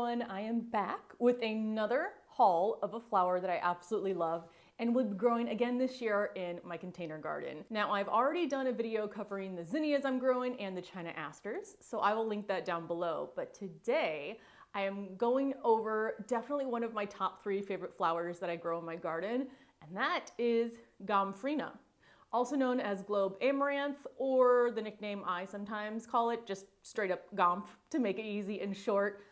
everyone, I am back with another haul of a flower that I absolutely love and will be growing again this year in my container garden. Now, I've already done a video covering the zinnias I'm growing and the China asters, so I will link that down below. But today, I am going over definitely one of my top 3 favorite flowers that I grow in my garden, and that is Gomphrena, also known as globe amaranth, or the nickname I sometimes call it, just straight up Gomph to make it easy and short.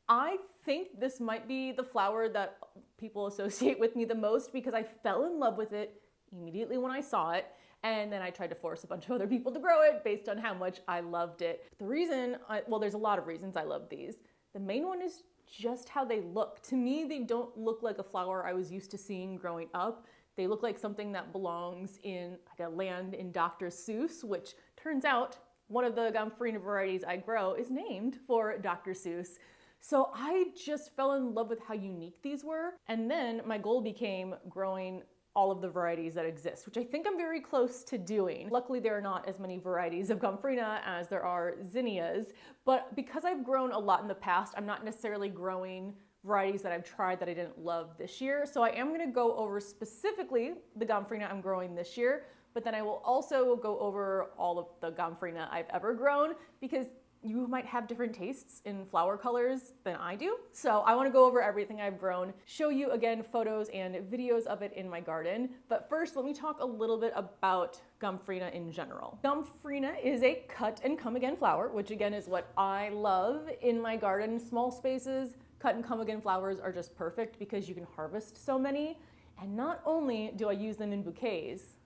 I think this might be the flower that people associate with me the most because I fell in love with it immediately when I saw it, and then I tried to force a bunch of other people to grow it based on how much I loved it. The reason, well, there's a lot of reasons I love these. The main one is just how they look. To me, they don't look like a flower I was used to seeing growing up. They look like something that belongs in like a land in Dr. Seuss, which turns out one of the Gomphrena varieties I grow is named for Dr. Seuss. So I just fell in love with how unique these were. And then my goal became growing all of the varieties that exist, which I think I'm very close to doing. Luckily, there are not as many varieties of Gomphrena as there are zinnias, but because I've grown a lot in the past, I'm not necessarily growing varieties that I've tried that I didn't love this year. So I am gonna go over specifically the Gomphrena I'm growing this year, but then I will also go over all of the Gomphrena I've ever grown because you might have different tastes in flower colors than I do. So I wanna go over everything I've grown, show you again photos and videos of it in my garden. But first, let me talk a little bit about Gomphrena in general. Gomphrena is a cut and come again flower, which again is what I love in my garden. Small spaces, cut and come again flowers are just perfect because you can harvest so many. And not only do I use them in bouquets,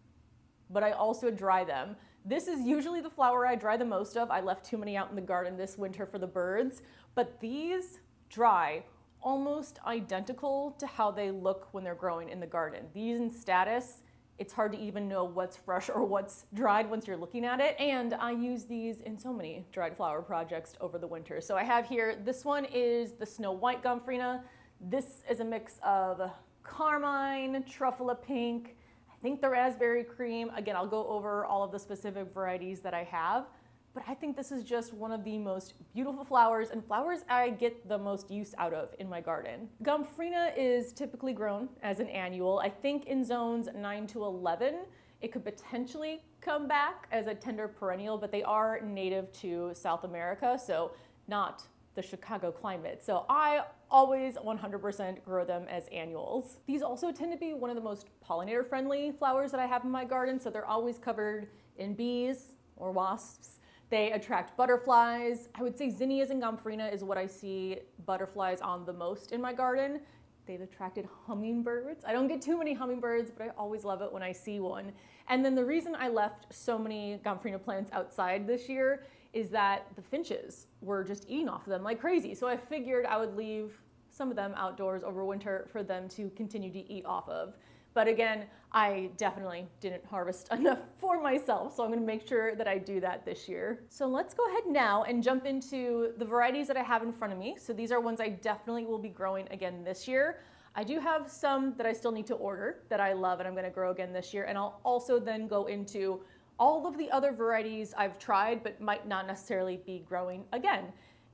but I also dry them. This is usually the flower I dry the most of. I left too many out in the garden this winter for the birds, but these dry almost identical to how they look when they're growing in the garden. These in status, it's hard to even know what's fresh or what's dried once you're looking at it. And I use these in so many dried flower projects over the winter. So I have here, this one is the Snow White Gomphrena. This is a mix of carmine, truffula pink, I think the raspberry cream. Again, I'll go over all of the specific varieties that I have, but I think this is just one of the most beautiful flowers and flowers I get the most use out of in my garden. Gomphrena is typically grown as an annual. I think in zones 9 to 11, it could potentially come back as a tender perennial, but they are native to South America, so not the Chicago climate. So I always 100% grow them as annuals. These also tend to be one of the most pollinator friendly flowers that I have in my garden. So they're always covered in bees or wasps. They attract butterflies. I would say zinnias and Gomphrena is what I see butterflies on the most in my garden. They've attracted hummingbirds. I don't get too many hummingbirds, but I always love it when I see one. And then the reason I left so many Gomphrena plants outside this year is that the finches were just eating off of them like crazy. So I figured I would leave some of them outdoors over winter for them to continue to eat off of. But again, I definitely didn't harvest enough for myself, so I'm gonna make sure that I do that this year. So let's go ahead now and jump into the varieties that I have in front of me. So these are ones I definitely will be growing again this year. I do have some that I still need to order that I love and I'm gonna grow again this year. And I'll also then go into all of the other varieties I've tried but might not necessarily be growing again.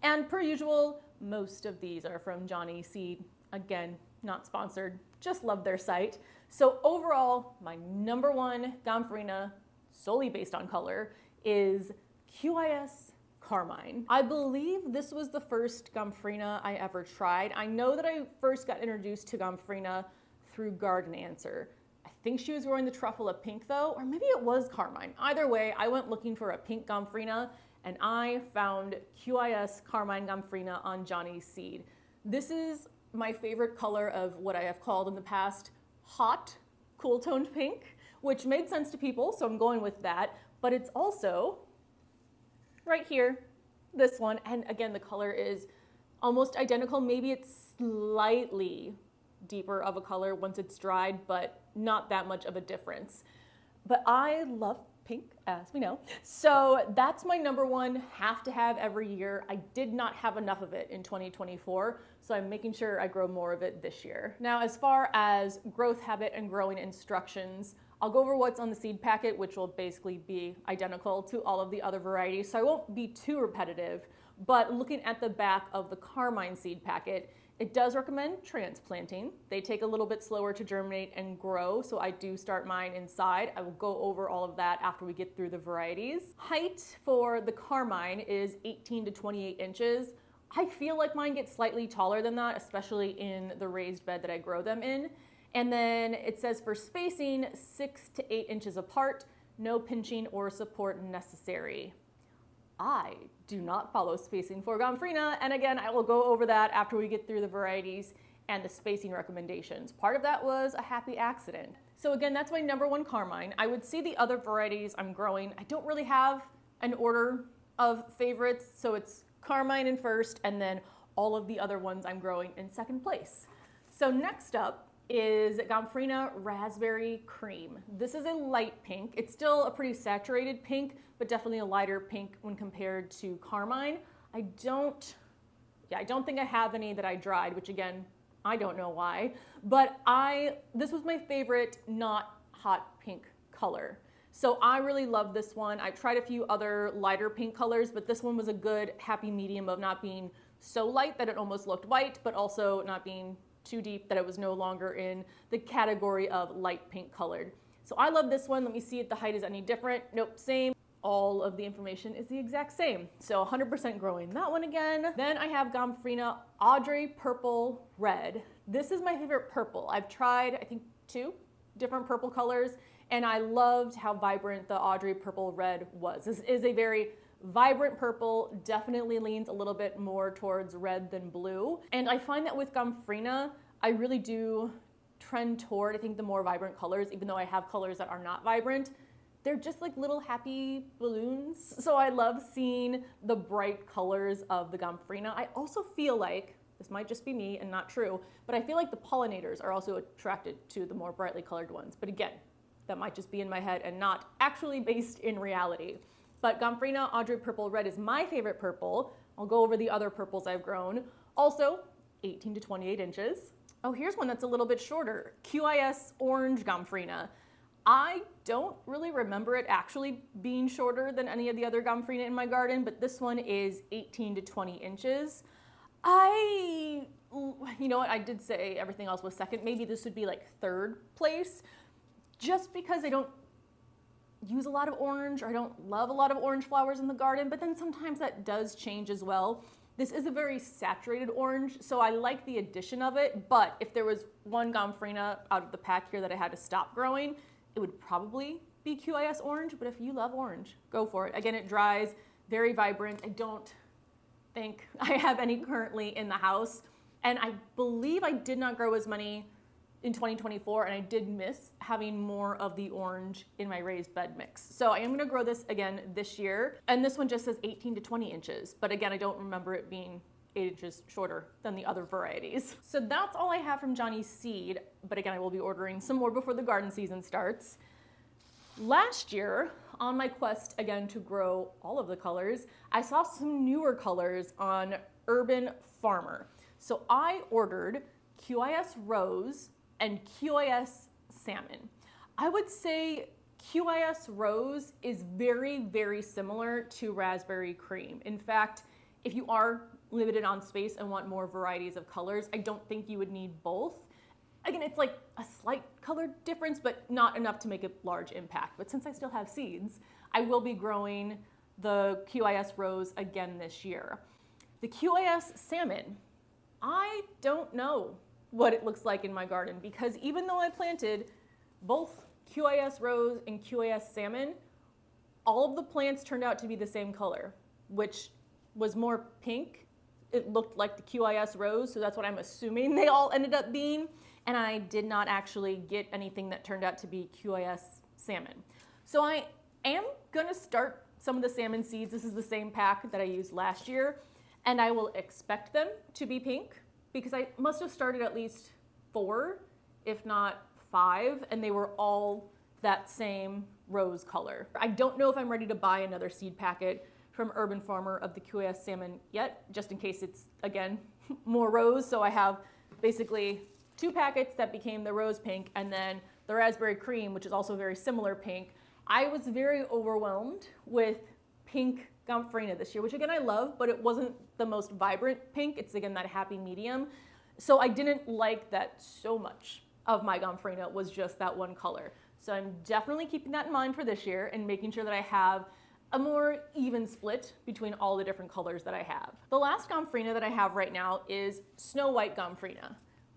And per usual, most of these are from Johnny Seed. Again, not sponsored, just love their site. So overall, my number 1 Gomphrena, solely based on color, is QIS Carmine. I believe this was the first Gomphrena I ever tried. I know that I first got introduced to Gomphrena through Garden Answer. I think she was growing the truffula pink though, or maybe it was carmine. Either way, I went looking for a pink Gomphrena and I found QIS Carmine Gomphrena on Johnny's Seed. This is my favorite color of what I have called in the past hot, cool toned pink, which made sense to people, so I'm going with that. But it's also right here, this one. And again, the color is almost identical. Maybe it's slightly deeper of a color once it's dried, but not that much of a difference. But I love pink, as we know. So that's my number 1, have to have every year. I did not have enough of it in 2024, so I'm making sure I grow more of it this year. Now, as far as growth habit and growing instructions, I'll go over what's on the seed packet, which will basically be identical to all of the other varieties, so I won't be too repetitive. But looking at the back of the Carmine seed packet, it does recommend transplanting. They take a little bit slower to germinate and grow, so I do start mine inside. I will go over all of that after we get through the varieties. Height for the Carmine is 18 to 28 inches. I feel like mine gets slightly taller than that, especially in the raised bed that I grow them in. And then it says for spacing, 6 to 8 inches apart, no pinching or support necessary. I do not follow spacing for Gomphrena, and again, I will go over that after we get through the varieties and the spacing recommendations. Part of that was a happy accident. So again, that's my number one Carmine. I would see the other varieties I'm growing. I don't really have an order of favorites, so it's Carmine in first, and then all of the other ones I'm growing in second place. So next up is Gomphrena Raspberry Cream. This is a light pink. It's still a pretty saturated pink, but definitely a lighter pink when compared to Carmine. I don't think I have any that I dried, which again, I don't know why, but this was my favorite not hot pink color. So I really love this one. I tried a few other lighter pink colors, but this one was a good happy medium of not being so light that it almost looked white, but also not being too deep that it was no longer in the category of light pink colored. So I love this one. Let me see if the height is any different. Nope, same. All of the information is the exact same. So 100% growing that one again. Then I have Gomphrena Audrey Purple Red. This is my favorite purple. I've tried, I think, 2 different purple colors, and I loved how vibrant the Audrey Purple Red was. This is a very vibrant purple, definitely leans a little bit more towards red than blue. And I find that with Gomphrena, I really do trend toward, I think, the more vibrant colors, even though I have colors that are not vibrant. They're just like little happy balloons. So I love seeing the bright colors of the Gomphrena. I also feel like, this might just be me and not true, but I feel like the pollinators are also attracted to the more brightly colored ones. But again, that might just be in my head and not actually based in reality. But Gomphrena Audrey Purple Red is my favorite purple. I'll go over the other purples I've grown. Also, 18 to 28 inches. Oh, here's one that's a little bit shorter. QIS Orange Gomphrena. I don't really remember it actually being shorter than any of the other Gomphrena in my garden, but this one is 18 to 20 inches. You know what, I did say everything else was second. Maybe this would be like third place, just because I don't use a lot of orange, or I don't love a lot of orange flowers in the garden, but then sometimes that does change as well. This is a very saturated orange, so I like the addition of it, but if there was one Gomphrena out of the pack here that I had to stop growing, it would probably be QIS Orange, but if you love orange, go for it. Again, it dries, very vibrant. I don't think I have any currently in the house, and I believe I did not grow as many in 2024, and I did miss having more of the orange in my raised bed mix. So I am gonna grow this again this year, and this one just says 18 to 20 inches, but again, I don't remember it being 8 inches shorter than the other varieties. So that's all I have from Johnny's Seed, but again, I will be ordering some more before the garden season starts. Last year, on my quest again to grow all of the colors, I saw some newer colors on Urban Farmer. So I ordered QIS Rose and QIS Salmon. I would say QIS Rose is very, very similar to Raspberry Cream. In fact, if you are limited on space and want more varieties of colors, I don't think you would need both. Again, it's like a slight color difference, but not enough to make a large impact. But since I still have seeds, I will be growing the QIS Rose again this year. The QIS Salmon, I don't know what it looks like in my garden, because even though I planted both QIS Rose and QIS Salmon, all of the plants turned out to be the same color, which was more pink. It looked like the QIS Rose, so that's what I'm assuming they all ended up being. And I did not actually get anything that turned out to be QIS Salmon. So I am gonna start some of the salmon seeds. This is the same pack that I used last year, and I will expect them to be pink, because I must have started at least 4, if not 5, and they were all that same rose color. I don't know if I'm ready to buy another seed packet from Urban Farmer of the QIS Salmon yet, just in case it's, again, more rose. So I have basically 2 packets that became the rose pink, and then the Raspberry Cream, which is also very similar pink. I was very overwhelmed with pink Gomphrena this year, which again I love, but it wasn't the most vibrant pink. It's again that happy medium. So I didn't like that so much of my Gomphrena was just that one color. So I'm definitely keeping that in mind for this year and making sure that I have a more even split between all the different colors that I have. The last Gomphrena that I have right now is Snow White Gomphrena,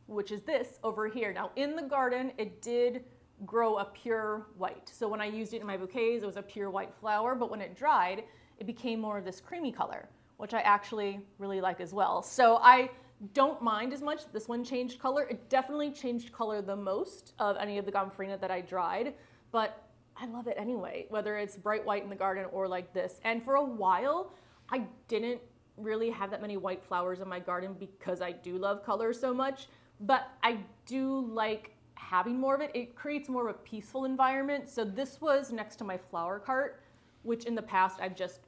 which is this over here. Now in the garden, it did grow a pure white. So when I used it in my bouquets, it was a pure white flower, but when it dried, it became more of this creamy color, which I actually really like as well. So I don't mind as much. This one changed color. It definitely changed color the most of any of the Gomphrena that I dried, but I love it anyway, whether it's bright white in the garden or like this. And for a while, I didn't really have that many white flowers in my garden because I do love color so much, but I do like having more of it. It creates more of a peaceful environment. So this was next to my flower cart, which in the past I've just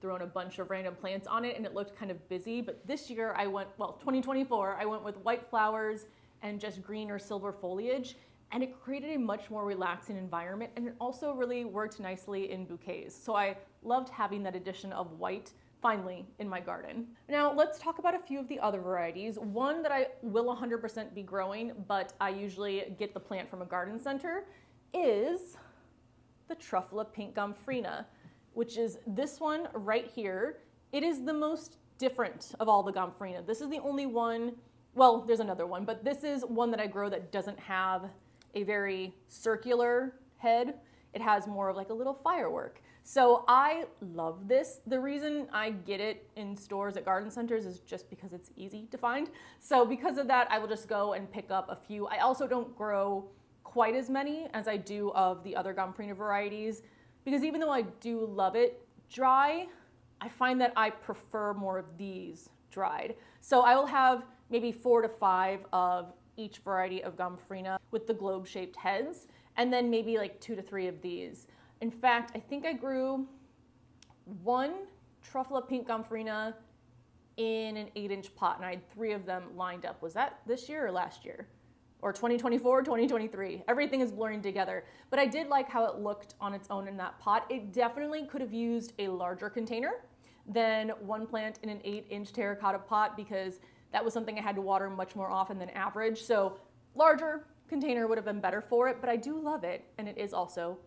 thrown a bunch of random plants on it and it looked kind of busy. But this year I went, well, 2024, I went with white flowers and just green or silver foliage. And it created a much more relaxing environment, and it also really worked nicely in bouquets. So I loved having that addition of white finally in my garden. Now let's talk about a few of the other varieties. One that I will 100% be growing, but I usually get the plant from a garden center, is the Truffula Pink Gomphrena, which is this one right here. It is the most different of all the Gomphrena. This is the only one, well, there's another one, but this is one that I grow that doesn't have a very circular head. It has more of like a little firework. So I love this. The reason I get it in stores at garden centers is just because it's easy to find. So because of that, I will just go and pick up a few. I also don't grow quite as many as I do of the other Gomphrena varieties, because even though I do love it dry, I find that I prefer more of these dried. So I will have maybe 4 to 5 of each variety of Gomphrena with the globe-shaped heads, and then maybe like 2 to 3 of these. In fact, I think I grew one Truffula Pink Gomphrena in an 8-inch pot, and I had 3 of them lined up. Was that this year or last year? Or 2024, 2023? Everything is blurring together. But I did like how it looked on its own in that pot. It definitely could have used a larger container than one plant in an 8-inch terracotta pot, because that was something I had to water much more often than average. So larger container would have been better for it, but I do love it, and it is also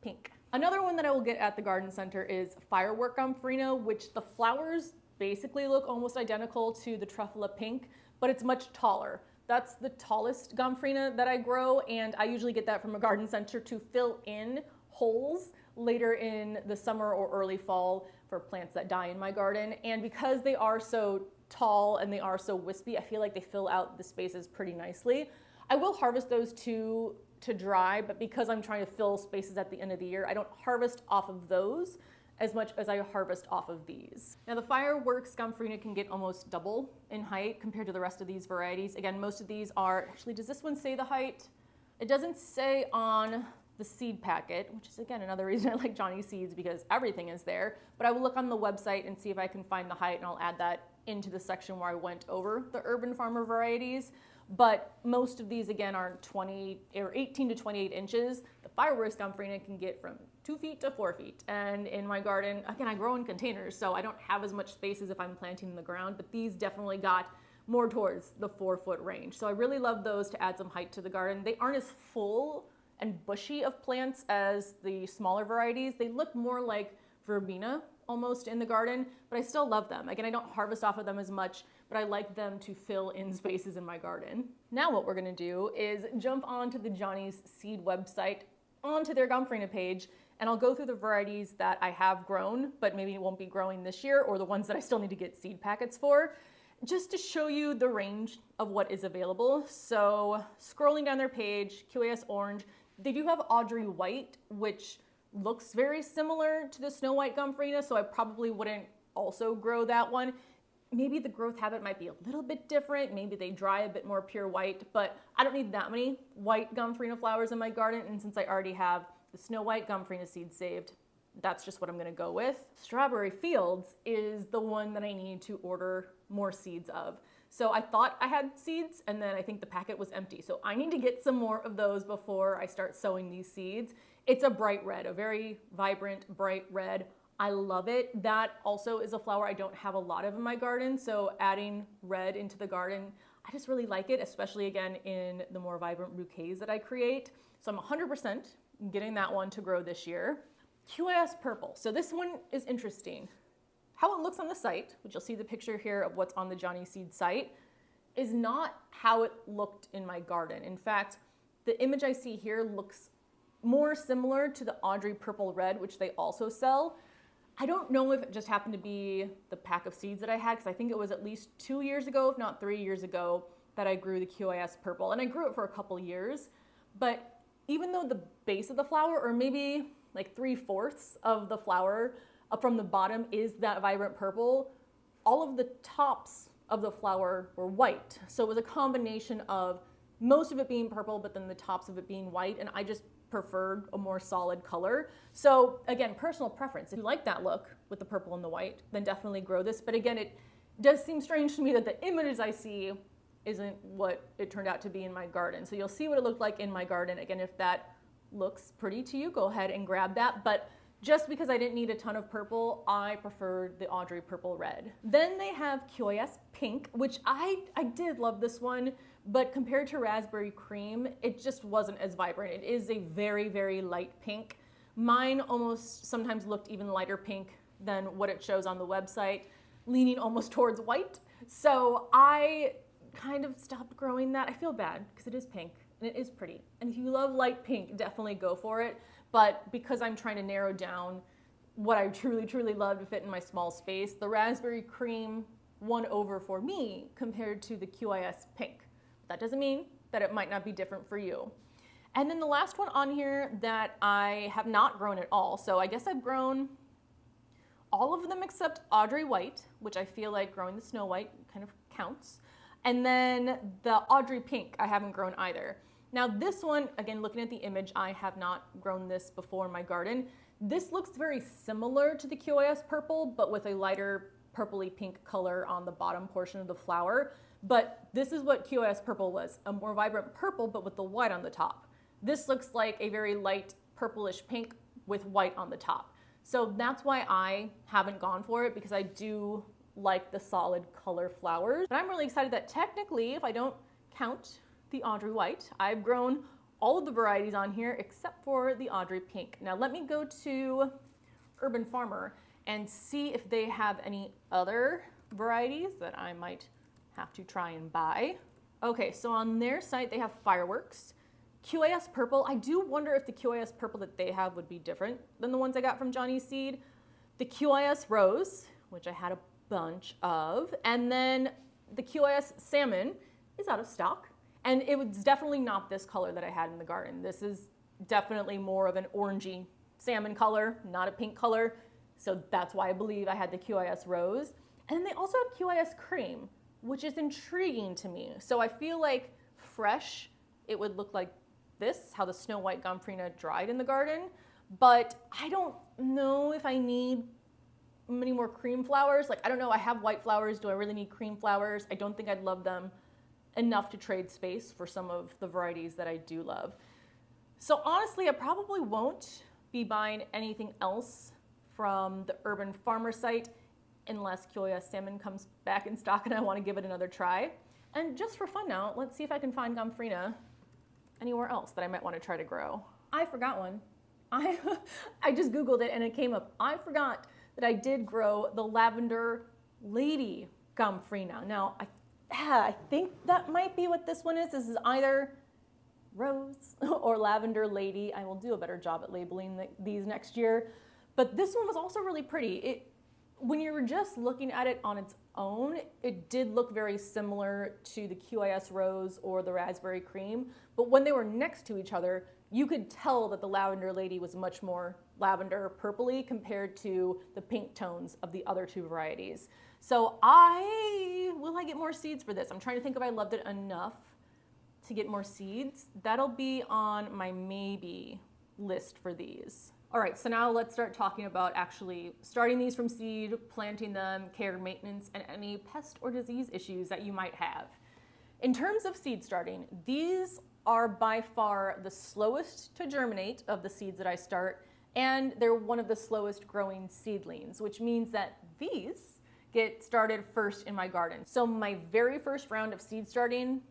pink. Another one that I will get at the garden center is Firework Gomphrena, which the flowers basically look almost identical to the Truffula Pink, but it's much taller. That's the tallest Gomphrena that I grow, and I usually get that from a garden center to fill in holes later in the summer or early fall for plants that die in my garden. And because they are so tall and they are so wispy, I feel like they fill out the spaces pretty nicely. I will harvest those to dry, but because I'm trying to fill spaces at the end of the year, I don't harvest off of those as much as I harvest off of these. Now the Fireworks Gomphrena can get almost double in height compared to the rest of these varieties. Again, most of these are, actually, does this one say the height? It doesn't say on the seed packet, which is again another reason I like Johnny Seeds, because everything is there, but I will look on the website and see if I can find the height, and I'll add that into the section where I went over the urban farmer varieties. But most of these again are 20 or 18 to 28 inches. The Fireworks Gomphrena can get from 2 feet to 4 feet. And in my garden, again, I grow in containers, so I don't have as much space as if I'm planting in the ground, but these definitely got more towards the 4-foot range. So I really love those to add some height to the garden. They aren't as full and bushy of plants as the smaller varieties. They look more like verbena almost in the garden, but I still love them. Again, I don't harvest off of them as much, but I like them to fill in spaces in my garden. Now what we're gonna do is jump onto the Johnny's Seed website, onto their Gomphrena page, and I'll go through the varieties that I have grown, but maybe won't be growing this year, or the ones that I still need to get seed packets for, just to show you the range of what is available. So scrolling down their page, QAS Orange, they do have Audrey White, which looks very similar to the Snow White Gomphrena, so I probably wouldn't also grow that one. Maybe the growth habit might be a little bit different. Maybe they dry a bit more pure white, but I don't need that many white Gomphrena flowers in my garden. And since I already have the Snow White Gomphrena seed saved, that's just what I'm gonna go with. Strawberry Fields is the one that I need to order more seeds of. So I thought I had seeds, and then I think the packet was empty. So I need to get some more of those before I start sowing these seeds. It's a bright red, a very vibrant, bright red. I love it. That also is a flower I don't have a lot of in my garden, so adding red into the garden, I just really like it, especially again in the more vibrant bouquets that I create. So I'm 100% getting that one to grow this year. QIS purple. So this one is interesting. How it looks on the site, which you'll see the picture here of what's on the Johnny Seed site, is not how it looked in my garden. In fact, the image I see here looks more similar to the Audrey Purple Red, which they also sell. I don't know if it just happened to be the pack of seeds that I had, because I think it was at least 2 years ago, if not 3 years ago, that I grew the QIS purple. And I grew it for a couple years. But even though the base of the flower, or maybe like 3/4 of the flower from the bottom is that vibrant purple, all of the tops of the flower were white. So it was a combination of most of it being purple, but then the tops of it being white. And I just preferred a more solid color. So again, personal preference. If you like that look with the purple and the white, then definitely grow this. But again, it does seem strange to me that the images I see isn't what it turned out to be in my garden. So you'll see what it looked like in my garden. Again, if that looks pretty to you, go ahead and grab that. But just because I didn't need a ton of purple, I preferred the Audrey Purple Red. Then they have QIS Pink, which I did love this one, but compared to Raspberry Cream, it just wasn't as vibrant. It is a very, very light pink. Mine almost sometimes looked even lighter pink than what it shows on the website, leaning almost towards white. So I kind of stopped growing that. I feel bad because it is pink and it is pretty. And if you love light pink, definitely go for it. But because I'm trying to narrow down what I truly, truly love to fit in my small space, the Raspberry Cream won over for me compared to the QIS Pink. That doesn't mean that it might not be different for you. And then the last one on here that I have not grown at all, so I guess I've grown all of them except Audrey White, which I feel like growing the Snow White kind of counts. And then the Audrey Pink, I haven't grown either. Now this one, again, looking at the image, I have not grown this before in my garden. This looks very similar to the QIS Purple, but with a lighter purpley pink color on the bottom portion of the flower. But this is what QIS Purple was, a more vibrant purple, but with the white on the top. This looks like a very light purplish pink with white on the top. So that's why I haven't gone for it, because I do like the solid color flowers. But I'm really excited that technically, if I don't count the Audrey White, I've grown all of the varieties on here except for the Audrey Pink. Now let me go to Urban Farmer and see if they have any other varieties that I might have to try and buy. Okay, so on their site they have Fireworks, QIS Purple. I do wonder if the QIS Purple that they have would be different than the ones I got from Johnny Seed. The QIS Rose, which I had a bunch of, and then the QIS Salmon is out of stock. And it was definitely not this color that I had in the garden. This is definitely more of an orangey salmon color, not a pink color. So that's why I believe I had the QIS Rose. And then they also have QIS Cream, which is intriguing to me. So I feel like fresh, it would look like this, how the Snow White Gomphrena dried in the garden. But I don't know if I need many more cream flowers. Like, I don't know, I have white flowers. Do I really need cream flowers? I don't think I'd love them enough to trade space for some of the varieties that I do love. So honestly, I probably won't be buying anything else from the Urban Farmer site unless QIS Salmon comes back in stock and I want to give it another try. And just for fun now, let's see if I can find Gomphrena anywhere else that I might want to try to grow. I forgot one. I just Googled it and it came up. I forgot that I did grow the Lavender Lady Gomphrena. Now, I think that might be what this one is. This is either Rose or Lavender Lady. I will do a better job at labeling these next year. But this one was also really pretty. When you were just looking at it on its own, it did look very similar to the QIS Rose or the Raspberry Cream. But when they were next to each other, you could tell that the Lavender Lady was much more lavender purpley compared to the pink tones of the other two varieties. So will I get more seeds for this? I'm trying to think if I loved it enough to get more seeds. That'll be on my maybe list for these. All right, so now let's start talking about actually starting these from seed, planting them, care, maintenance, and any pest or disease issues that you might have. In terms of seed starting, these are by far the slowest to germinate of the seeds that I start, and they're one of the slowest growing seedlings, which means that these get started first in my garden. So my very first round of seed starting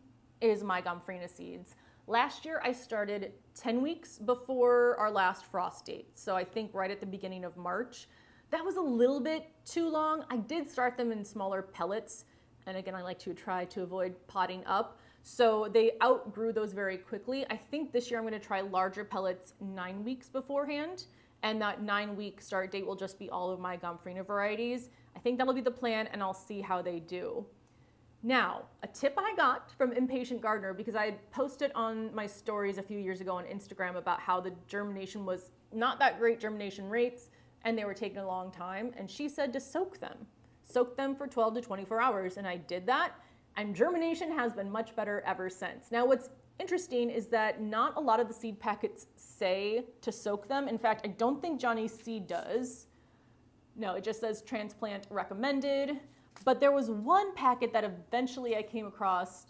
is my Gomphrena seeds. Last year I started 10 weeks before our last frost date, so I think right at the beginning of March. That was a little bit too long. I did start them in smaller pellets, and again, I like to try to avoid potting up, so they outgrew those very quickly. I think this year I'm going to try larger pellets 9 weeks beforehand, and that 9-week start date will just be all of my Gomphrena varieties. I think that'll be the plan, and I'll see how they do. Now, a tip I got from Impatient Gardener, because I had posted on my stories a few years ago on Instagram about how the germination was not that great germination rates, and they were taking a long time, and she said to soak them. Soak them for 12 to 24 hours, and I did that, and germination has been much better ever since. Now, what's interesting is that not a lot of the seed packets say to soak them. In fact, I don't think Johnny's Seed does. No, it just says transplant recommended. But there was one packet that eventually I came across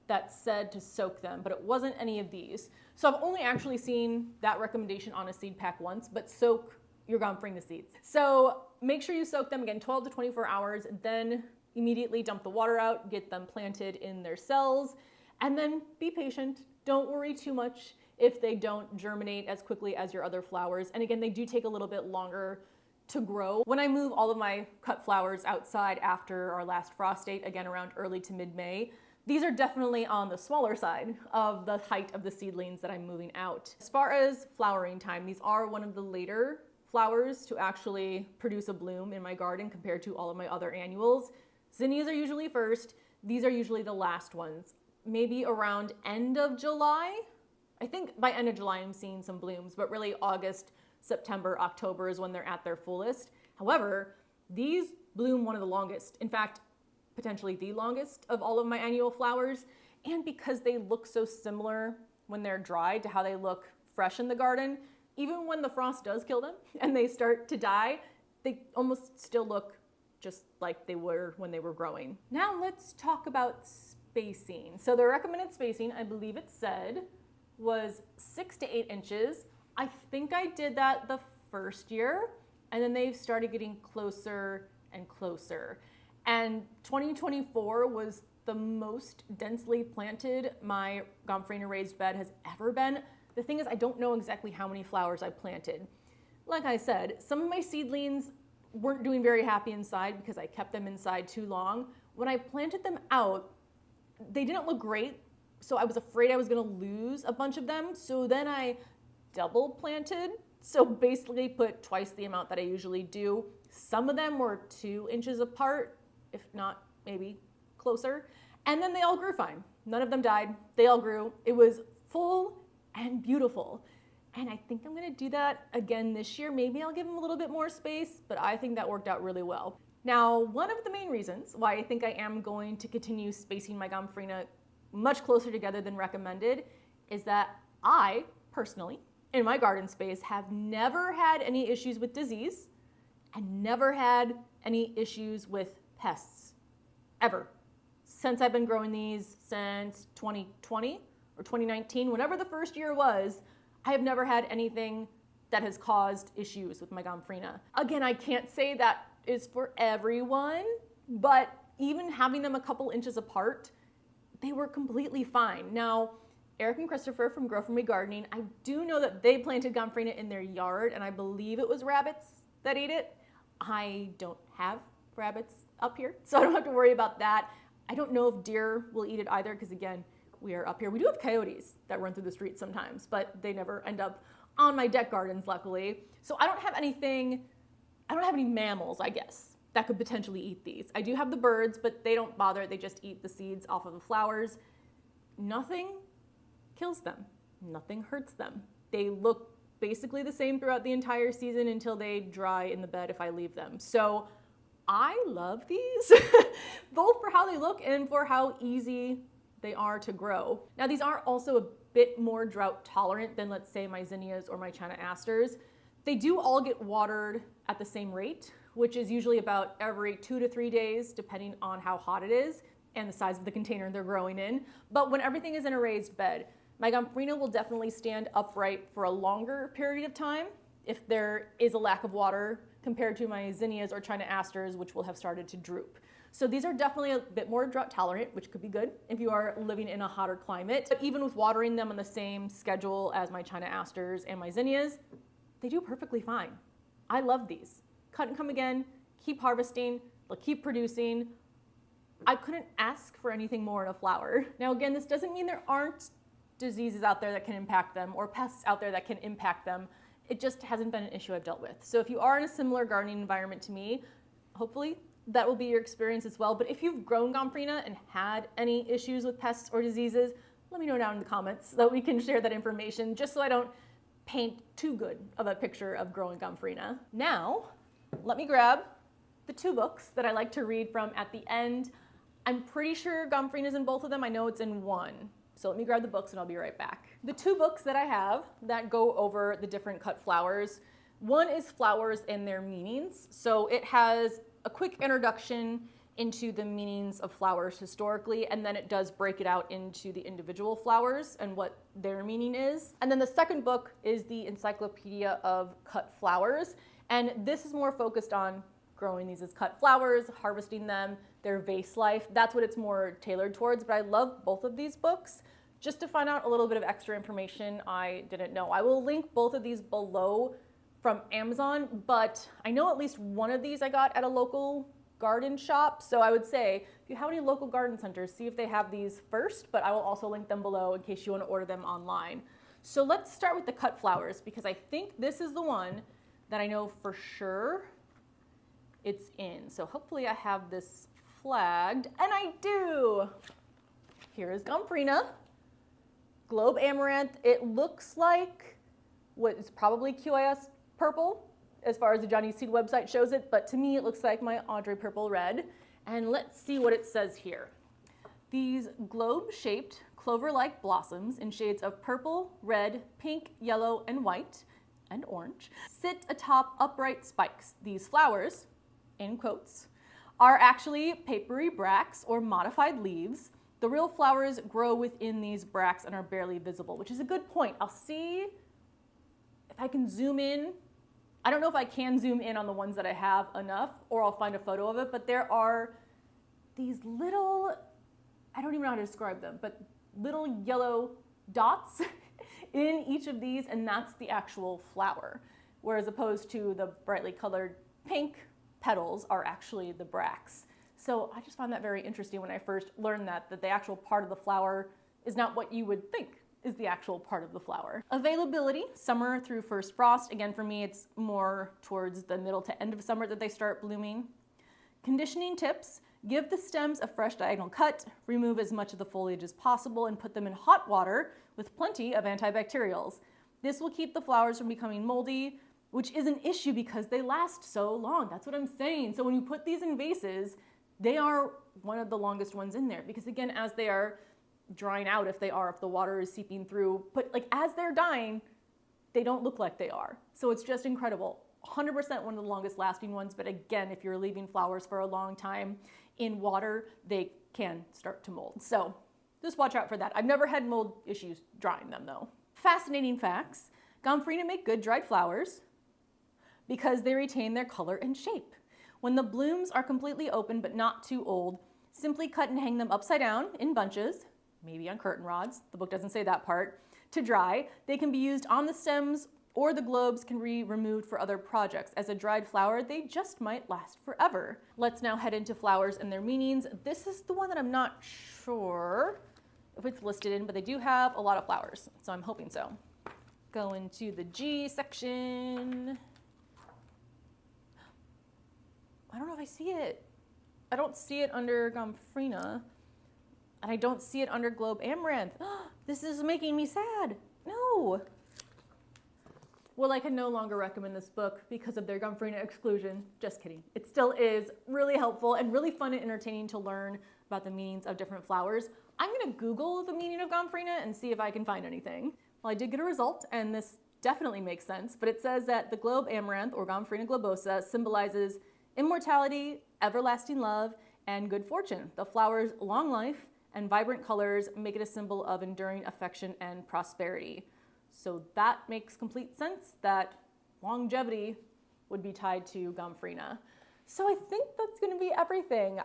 that said to soak them, but it wasn't any of these. So I've only actually seen that recommendation on a seed pack once, but soak your Gomphrena seeds. So make sure you soak them, again, 12 to 24 hours, then immediately dump the water out, get them planted in their cells, and then be patient. Don't worry too much if they don't germinate as quickly as your other flowers. And again, they do take a little bit longer to grow. When I move all of my cut flowers outside after our last frost date, again around early to mid-May, these are definitely on the smaller side of the height of the seedlings that I'm moving out. As far as flowering time, these are one of the later flowers to actually produce a bloom in my garden compared to all of my other annuals. Zinnias are usually first. These are usually the last ones. Maybe around end of July. I think by end of July I'm seeing some blooms, but really August, September, October is when they're at their fullest. However, these bloom one of the longest, in fact, potentially the longest of all of my annual flowers. And because they look so similar when they're dried to how they look fresh in the garden, even when the frost does kill them and they start to die, they almost still look just like they were when they were growing. Now let's talk about spacing. So the recommended spacing, I believe it said, was 6 to 8 inches. I think I did that the first year, and then they've started getting closer and closer. And 2024 was the most densely planted my Gomphrena raised bed has ever been. The thing is, I don't know exactly how many flowers I planted. Like I said, some of my seedlings weren't doing very happy inside because I kept them inside too long. When I planted them out, they didn't look great, so I was afraid I was gonna lose a bunch of them. So then I double planted, so basically put twice the amount that I usually do. Some of them were 2 inches apart, if not maybe closer, and then they all grew fine. None of them died. They all grew. It was full and beautiful. And I think I'm gonna do that again this year. Maybe I'll give them a little bit more space, but I think that worked out really well. Now, one of the main reasons why I think I am going to continue spacing my Gomphrena much closer together than recommended is that I, personally, in my garden space, have never had any issues with disease and never had any issues with pests, ever. Since I've been growing these since 2020 or 2019, whenever the first year was, I have never had anything that has caused issues with my Gomphrena. Again, I can't say that is for everyone, but even having them a couple inches apart, they were completely fine. Now, Eric and Christopher from Grow For Me Gardening, I do know that they planted Gomphrena in their yard, and I believe it was rabbits that ate it. I don't have rabbits up here, so I don't have to worry about that. I don't know if deer will eat it either, because again, we are up here. We do have coyotes that run through the streets sometimes, but they never end up on my deck gardens, luckily. So I don't have anything, I don't have any mammals, I guess, that could potentially eat these. I do have the birds, but they don't bother. They just eat the seeds off of the flowers. Nothing kills them. Nothing hurts them. They look basically the same throughout the entire season until they dry in the bed if I leave them. So I love these, both for how they look and for how easy they are to grow. Now, these are also a bit more drought tolerant than, let's say, my zinnias or my China asters. They do all get watered at the same rate, which is usually about every 2 to 3 days, depending on how hot it is and the size of the container they're growing in. But when everything is in a raised bed, my Gomphrena will definitely stand upright for a longer period of time if there is a lack of water compared to my zinnias or China asters, which will have started to droop. So these are definitely a bit more drought tolerant, which could be good if you are living in a hotter climate. But even with watering them on the same schedule as my China asters and my zinnias, they do perfectly fine. I love these. Cut and come again, keep harvesting, they'll keep producing. I couldn't ask for anything more in a flower. Now again, this doesn't mean there aren't diseases out there that can impact them or pests out there that can impact them. It just hasn't been an issue I've dealt with. So if you are in a similar gardening environment to me, hopefully that will be your experience as well. But if you've grown Gomphrena and had any issues with pests or diseases, let me know down in the comments so that we can share that information, just so I don't paint too good of a picture of growing Gomphrena. Now, let me grab the 2 books that I like to read from at the end. I'm pretty sure Gomphrena is in both of them. I know it's in one. So let me grab the books and I'll be right back. The 2 books that I have that go over the different cut flowers, one is Flowers and Their Meanings. So it has a quick introduction into the meanings of flowers historically, and then it does break it out into the individual flowers and what their meaning is. And then the second book is the Encyclopedia of Cut Flowers, and this is more focused on growing these as cut flowers, harvesting them, their vase life. That's what it's more tailored towards, but I love both of these books. Just to find out a little bit of extra information I didn't know. I will link both of these below from Amazon, but I know at least one of these I got at a local garden shop. So I would say if you have any local garden centers, see if they have these first, but I will also link them below in case you want to order them online. So let's start with the cut flowers, because I think this is the one that I know for sure it's in. So hopefully I have this flagged, and I do. Here is Gomphrena, Globe Amaranth. It looks like what is probably QIS purple as far as the Johnny Seed website shows it, but to me it looks like my Audrey Purple Red. And let's see what it says here. These globe-shaped clover-like blossoms in shades of purple, red, pink, yellow, and white, and orange, sit atop upright spikes. These flowers, in quotes, are actually papery bracts or modified leaves. The real flowers grow within these bracts and are barely visible, which is a good point. I'll see if I can zoom in. I don't know if I can zoom in on the ones that I have enough, or I'll find a photo of it, but there are these little, I don't even know how to describe them, but little yellow dots in each of these, and that's the actual flower. Whereas opposed to the brightly colored pink petals are actually the bracts. So I just found that very interesting when I first learned that the actual part of the flower is not what you would think is the actual part of the flower. Availability, summer through first frost. Again, for me, it's more towards the middle to end of summer that they start blooming. Conditioning tips, give the stems a fresh diagonal cut, remove as much of the foliage as possible, and put them in hot water with plenty of antibacterials. This will keep the flowers from becoming moldy, which is an issue because they last so long. That's what I'm saying. So when you put these in vases, they are one of the longest ones in there, because again, as they are drying out, if the water is seeping through, but like as they're dying, they don't look like they are. So it's just incredible. 100% one of the longest lasting ones, but again, if you're leaving flowers for a long time in water, they can start to mold. So just watch out for that. I've never had mold issues drying them though. Fascinating facts. Gomphrena make good dried flowers because they retain their color and shape. When the blooms are completely open but not too old, simply cut and hang them upside down in bunches, maybe on curtain rods, the book doesn't say that part, to dry. They can be used on the stems, or the globes can be removed for other projects. As a dried flower, they just might last forever. Let's now head into flowers and their meanings. This is the one that I'm not sure if it's listed in, but they do have a lot of flowers, so I'm hoping so. Go into the G section. I don't know if I see it. I don't see it under Gomphrena, and I don't see it under Globe Amaranth. This is making me sad. No. Well, I can no longer recommend this book because of their Gomphrena exclusion. Just kidding. It still is really helpful and really fun and entertaining to learn about the meanings of different flowers. I'm gonna Google the meaning of Gomphrena and see if I can find anything. Well, I did get a result, and this definitely makes sense, but it says that the Globe Amaranth, or Gomphrena globosa, symbolizes immortality, everlasting love, and good fortune. The flower's long life and vibrant colors make it a symbol of enduring affection and prosperity. So that makes complete sense that longevity would be tied to Gomphrena. So I think that's gonna be everything.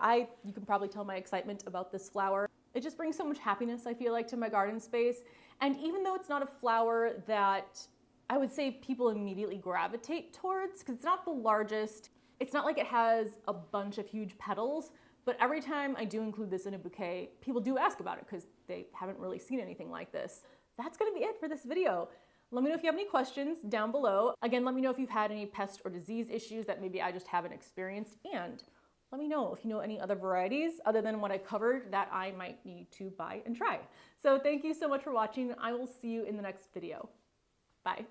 You can probably tell my excitement about this flower. It just brings so much happiness, I feel like, to my garden space. And even though it's not a flower that I would say people immediately gravitate towards, because it's not the largest, it's not like it has a bunch of huge petals, but every time I do include this in a bouquet, people do ask about it because they haven't really seen anything like this. That's gonna be it for this video. Let me know if you have any questions down below. Again, let me know if you've had any pest or disease issues that maybe I just haven't experienced, and let me know if you know any other varieties other than what I covered that I might need to buy and try. So thank you so much for watching. I will see you in the next video. Bye.